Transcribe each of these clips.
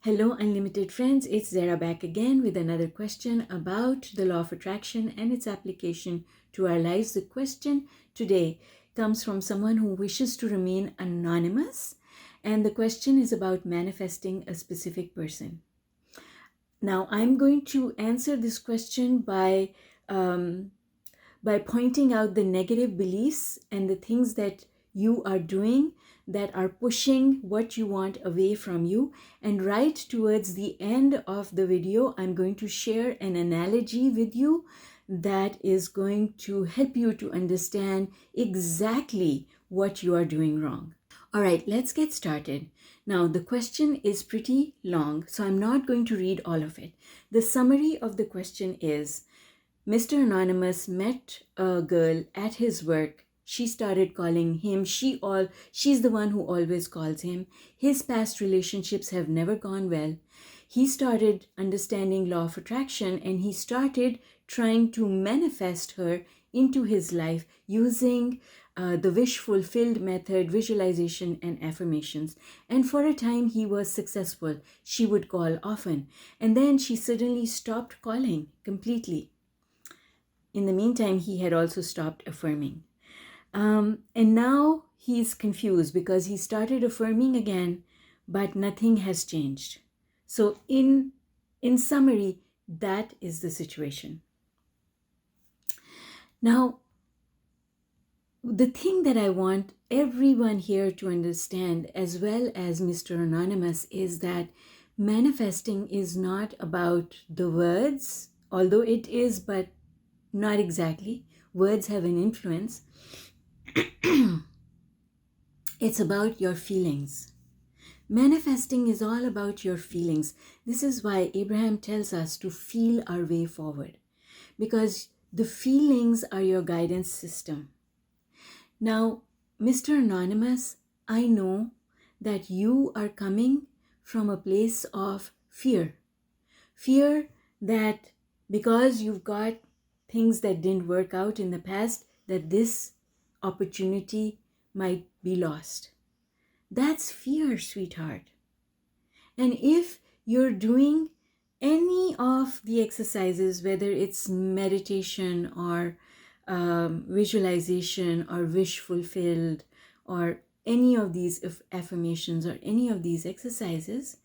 Hello, unlimited friends. It's Zara back again with another question about the law of attraction and its application to our lives. The question today comes from someone who wishes to remain anonymous, and the question is about manifesting a specific person. Now, I'm going to answer this question by pointing out the negative beliefs and the things that you are doing that are pushing what you want away from you. And right towards the end of the video, I'm going to share an analogy with you that is going to help you to understand exactly what you are doing wrong. All right, let's get started. Now, the question is pretty long, so I'm not going to read all of it. The summary of the question is, Mr. Anonymous met a girl at his work. She started calling him she's the one who always calls him. His past relationships have never gone well. He started understanding law of attraction and he started trying to manifest her into his life using the wish fulfilled method, visualization, and affirmations. And for a time he was successful. She would call often. And then she suddenly stopped calling completely. In the meantime, he had also stopped affirming. And now he's confused because he started affirming again, but nothing has changed. So in summary, that is the situation. Now, the thing that I want everyone here to understand, as well as Mr. Anonymous, is that manifesting is not about the words, although it is, but not exactly. Words have an influence. It's about your feelings. Manifesting is all about your feelings. This is why Abraham tells us to feel our way forward, because the feelings are your guidance system. Now, Mr. Anonymous, I know that you are coming from a place of fear. Fear that because you've got things that didn't work out in the past, that this opportunity might be lost. That's fear, sweetheart. And if you're doing any of the exercises, whether it's meditation or visualization or wish fulfilled or any of these affirmations or any of these exercises,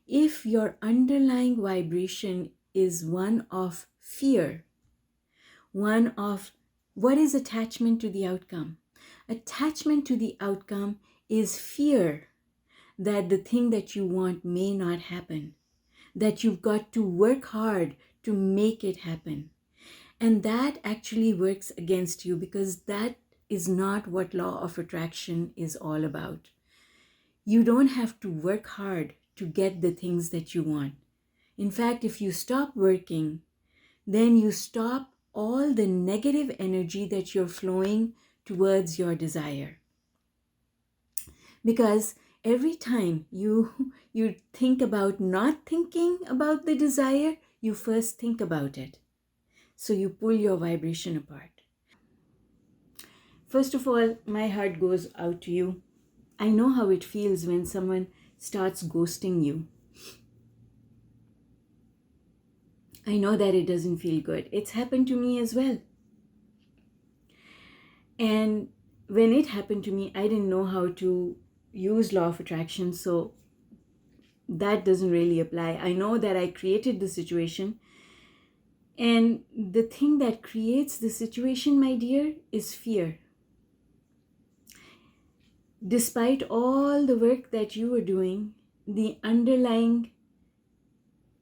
if your underlying vibration is one of fear, one of what is attachment to the outcome? Attachment to the outcome is fear that the thing that you want may not happen, that you've got to work hard to make it happen. And that actually works against you, because that is not what law of attraction is all about. You don't have to work hard to get the things that you want. In fact, if you stop working, then you stop all the negative energy that you're flowing towards your desire. Because every time you think about not thinking about the desire, you first think about it. So you pull your vibration apart. First of all, my heart goes out to you. I know how it feels when someone starts ghosting you. I know that it doesn't feel good. It's happened to me as well. And when it happened to me, I didn't know how to use law of attraction, so that doesn't really apply. I know that I created the situation, and the thing that creates the situation, my dear, is fear. Despite all the work that you were doing, the underlying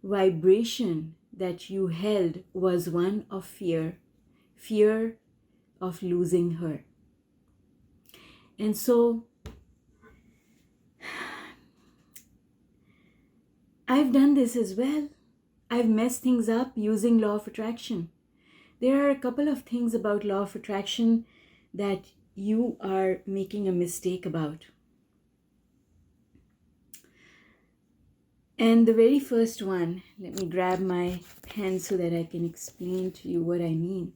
vibration that you held was one of fear, fear of losing her. And so I've done this as well. I've messed things up using law of attraction. There are a couple of things about law of attraction that you are making a mistake about. And the very first one, let me grab my pen so that I can explain to you what I mean.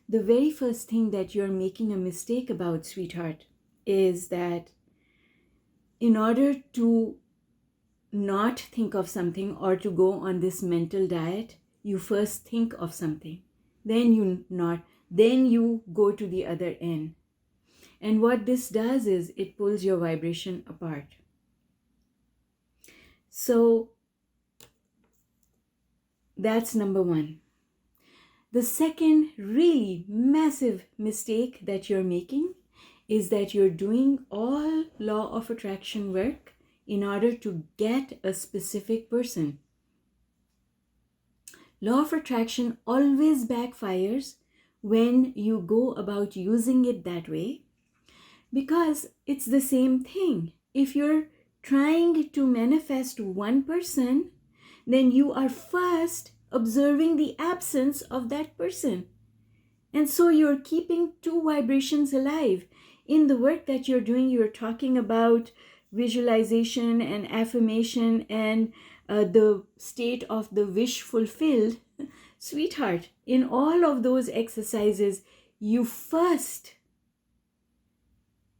The very first thing that you're making a mistake about, sweetheart, is that in order to not think of something or to go on this mental diet, you first think of something. Then you go to the other end. And what this does is it pulls your vibration apart. So that's number one. The second really massive mistake that you're making is that you're doing all law of attraction work in order to get a specific person. Law of attraction always backfires when you go about using it that way, because it's the same thing. If you're trying to manifest one person, then you are first observing the absence of that person. And so you're keeping two vibrations alive. In the work that you're doing, you're talking about visualization and affirmation and the state of the wish fulfilled. Sweetheart, in all of those exercises, you first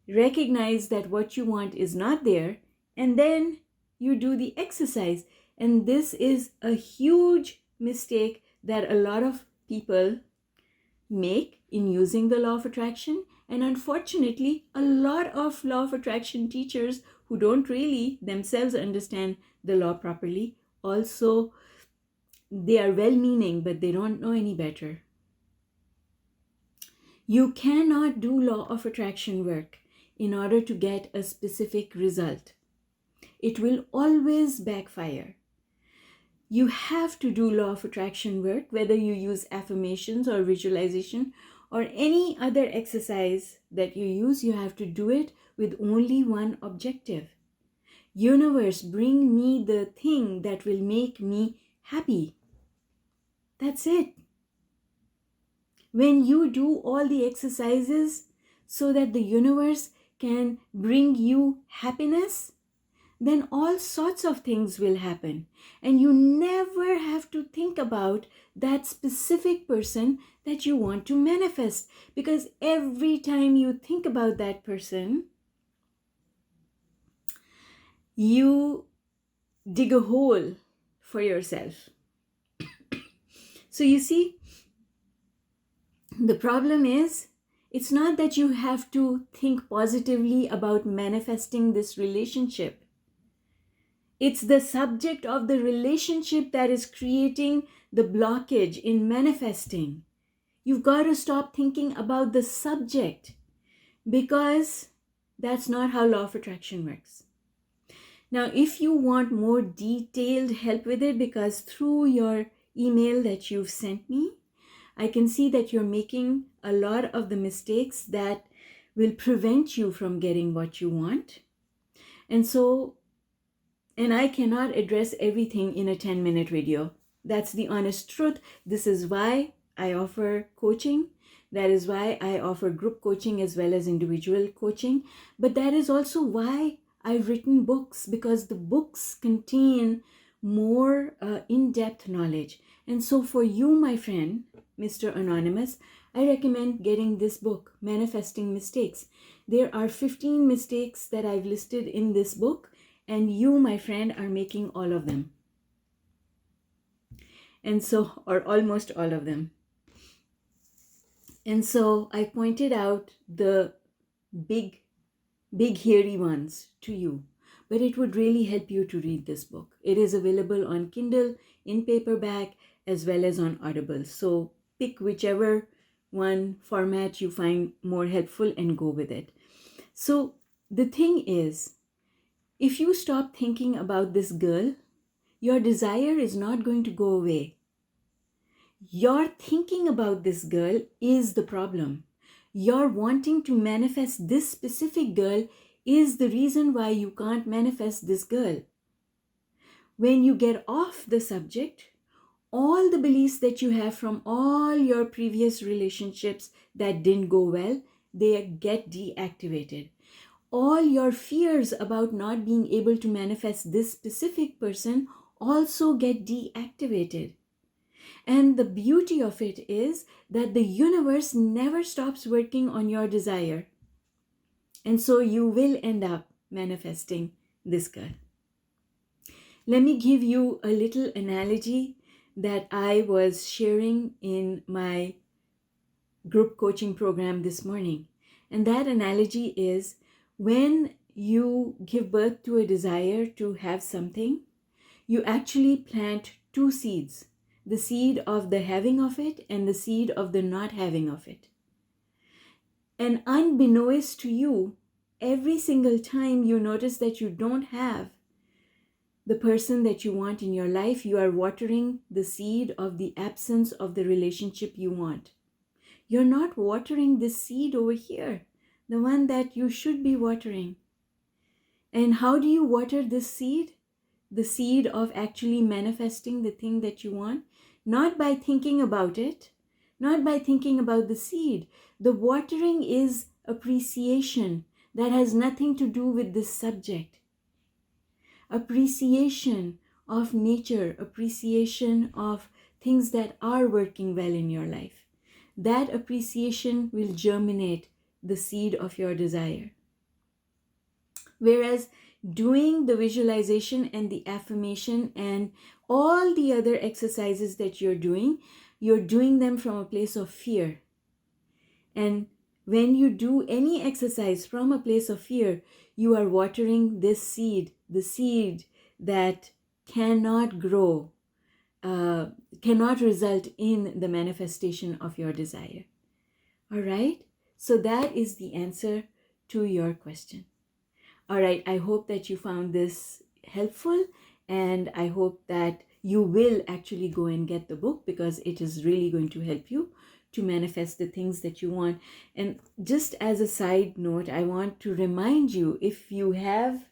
recognize that what you want is not there, and then you do the exercise. And this is a huge mistake that a lot of people make in using the law of attraction. And unfortunately, a lot of law of attraction teachers who don't really themselves understand the law properly, also they are well-meaning, but they don't know any better. You cannot do law of attraction work in order to get a specific result. It will always backfire. You have to do law of attraction work, whether you use affirmations or visualization or any other exercise that you use. You have to do it with only one objective. Universe, bring me the thing that will make me happy. That's it. When you do all the exercises so that the universe can bring you happiness, then all sorts of things will happen. And you never have to think about that specific person that you want to manifest, because every time you think about that person, you dig a hole for yourself. So you see, the problem is, it's not that you have to think positively about manifesting this relationship. It's the subject of the relationship that is creating the blockage in manifesting. You've got to stop thinking about the subject, because that's not how law of attraction works. Now, if you want more detailed help with it, because through your email that you've sent me, I can see that you're making a lot of the mistakes that will prevent you from getting what you want. And I cannot address everything in a 10-minute video. That's the honest truth. This is why I offer coaching. That is why I offer group coaching as well as individual coaching. But that is also why I've written books, because the books contain more in-depth knowledge. And so for you, my friend, Mr. Anonymous, I recommend getting this book, Manifesting Mistakes. There are 15 mistakes that I've listed in this book, and you, my friend, are making all of them. And so, or almost all of them. And so I pointed out the big hairy ones to you, but it would really help you to read this book. It is available on Kindle, in paperback, as well as on Audible. So pick whichever one format you find more helpful and go with it. So the thing is, if you stop thinking about this girl, your desire is not going to go away. Your thinking about this girl is the problem. Your wanting to manifest this specific girl is the reason why you can't manifest this girl. When you get off the subject, all the beliefs that you have from all your previous relationships that didn't go well, they get deactivated. All your fears about not being able to manifest this specific person also get deactivated. And the beauty of it is that the universe never stops working on your desire. And so you will end up manifesting this girl. Let me give you a little analogy that I was sharing in my group coaching program this morning. And that analogy is, when you give birth to a desire to have something, you actually plant two seeds, the seed of the having of it and the seed of the not having of it. And unbeknownst to you, every single time you notice that you don't have the person that you want in your life, you are watering the seed of the absence of the relationship you want. You're not watering this seed over here, the one that you should be watering. And how do you water this seed? The seed of actually manifesting the thing that you want, not by thinking about it, not by thinking about the seed. The watering is appreciation that has nothing to do with this subject. Appreciation of nature, appreciation of things that are working well in your life. That appreciation will germinate the seed of your desire. Whereas doing the visualization and the affirmation and all the other exercises that you're doing them from a place of fear. And when you do any exercise from a place of fear, you are watering this seed, the seed that cannot grow, cannot result in the manifestation of your desire. All right? So that is the answer to your question. All right, I hope that you found this helpful, and I hope that you will actually go and get the book, because it is really going to help you to manifest the things that you want. And just as a side note, I want to remind you, if you have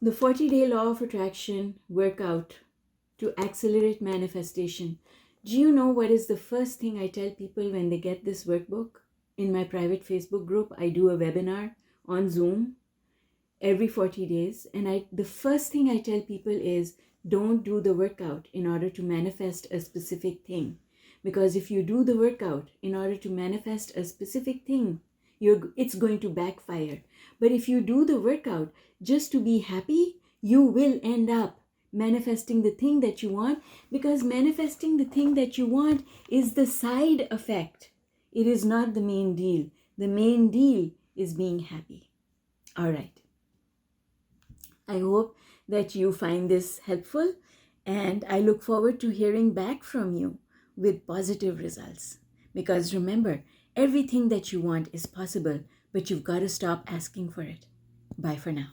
the 40-day law of attraction workout to accelerate manifestation, do you know what is the first thing I tell people when they get this workbook? In my private Facebook group, I do a webinar on Zoom every 40 days. And the first thing I tell people is, don't do the workout in order to manifest a specific thing. Because if you do the workout in order to manifest a specific thing, it's going to backfire. But if you do the workout just to be happy, you will end up manifesting the thing that you want, because manifesting the thing that you want is the side effect. It is not the main deal. The main deal is being happy. All right. I hope that you find this helpful, and I look forward to hearing back from you with positive results. Because remember, everything that you want is possible, but you've got to stop asking for it. Bye for now.